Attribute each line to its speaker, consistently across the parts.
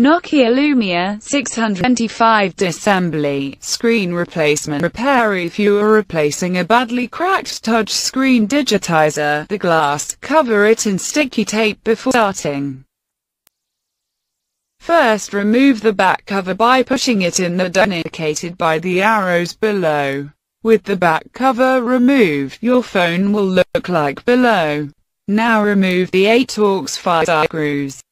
Speaker 1: Nokia Lumia 625 Disassembly, screen replacement repair. If you are replacing a badly cracked touch screen digitizer, the glass, cover it in sticky tape before starting. First, remove the back cover by pushing it in the direction indicated by the arrows below. With the back cover removed, your phone will look like below. Now remove the 8 torx 5 screws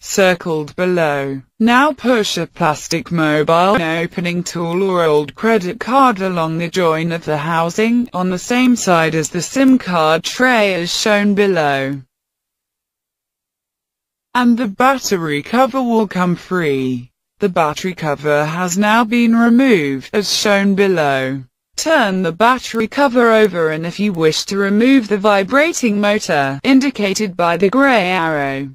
Speaker 1: circled below. Now push a plastic mobile opening tool or old credit card along the join of the housing, on the same side as the SIM card tray as shown below. And the battery cover will come free. The battery cover has now been removed, as shown below. Turn the battery cover over, and if you wish to remove the vibrating motor, indicated by the grey arrow,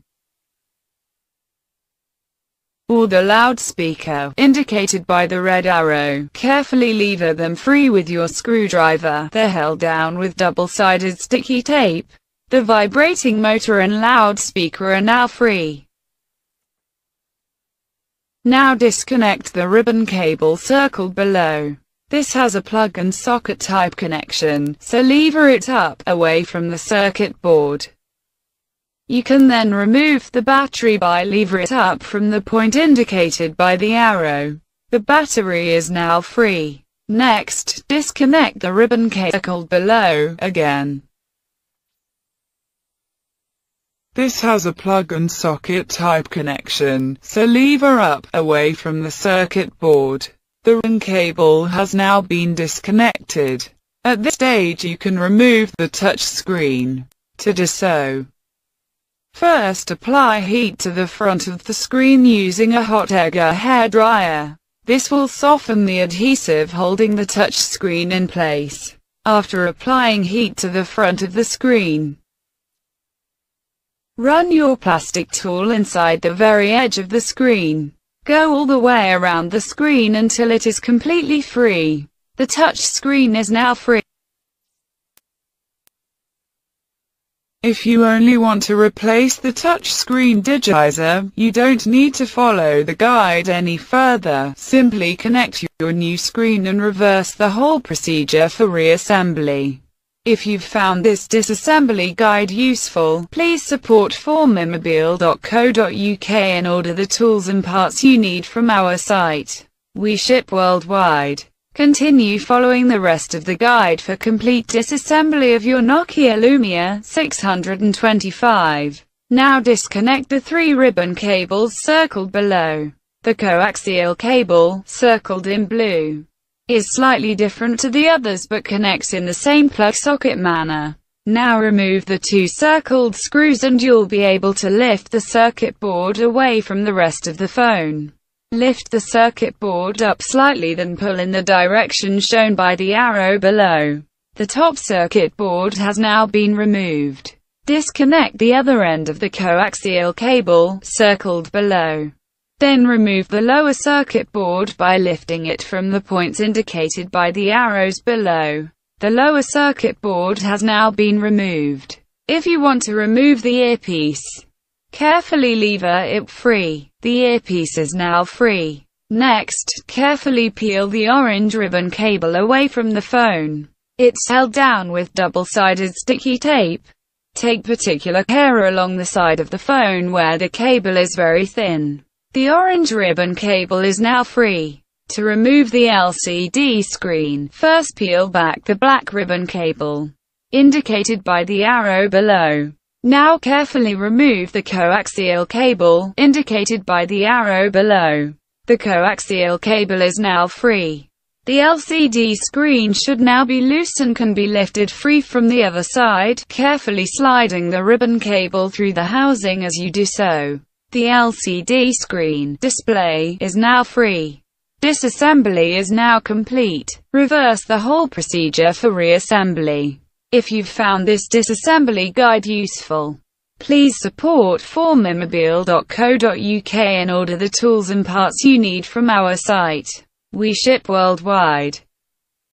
Speaker 1: or the loudspeaker, indicated by the red arrow, carefully lever them free with your screwdriver. They're held down with double-sided sticky tape. The vibrating motor and loudspeaker are now free. Now disconnect the ribbon cable circled below. This has a plug and socket type connection, so lever it up, away from the circuit board. You can then remove the battery by lever it up from the point indicated by the arrow. The battery is now free. Next, disconnect the ribbon cable circled below, again. This has a plug and socket type connection, so lever up, away from the circuit board. The ribbon cable has now been disconnected. At this stage you can remove the touch screen. To do so, first apply heat to the front of the screen using a hot air hairdryer. This will soften the adhesive holding the touch screen in place. After applying heat to the front of the screen, run your plastic tool inside the very edge of the screen. Go all the way around the screen until it is completely free. The touch screen is now free. If you only want to replace the touch screen digitizer, you don't need to follow the guide any further. Simply connect your new screen and reverse the whole procedure for reassembly. If you've found this disassembly guide useful, please support formimobile.co.uk and order the tools and parts you need from our site. We ship worldwide. Continue following the rest of the guide for complete disassembly of your Nokia Lumia 625. Now disconnect the 3 ribbon cables circled below. The coaxial cable, circled in blue, is slightly different to the others but connects in the same plug-socket manner. Now remove the 2 circled screws and you'll be able to lift the circuit board away from the rest of the phone. Lift the circuit board up slightly, then pull in the direction shown by the arrow below. The top circuit board has now been removed. Disconnect the other end of the coaxial cable, circled below. Then remove the lower circuit board by lifting it from the points indicated by the arrows below. The lower circuit board has now been removed. If you want to remove the earpiece, carefully lever it free. The earpiece is now free. Next, carefully peel the orange ribbon cable away from the phone. It's held down with double-sided sticky tape. Take particular care along the side of the phone where the cable is very thin. The orange ribbon cable is now free. To remove the LCD screen, first peel back the black ribbon cable, indicated by the arrow below. Now carefully remove the coaxial cable, indicated by the arrow below. The coaxial cable is now free. The LCD screen should now be loose and can be lifted free from the other side, carefully sliding the ribbon cable through the housing as you do so. The LCD screen display is now free. Disassembly is now complete. Reverse the whole procedure for reassembly. If you've found this disassembly guide useful, please support formimobile.co.uk and order the tools and parts you need from our site. We ship worldwide.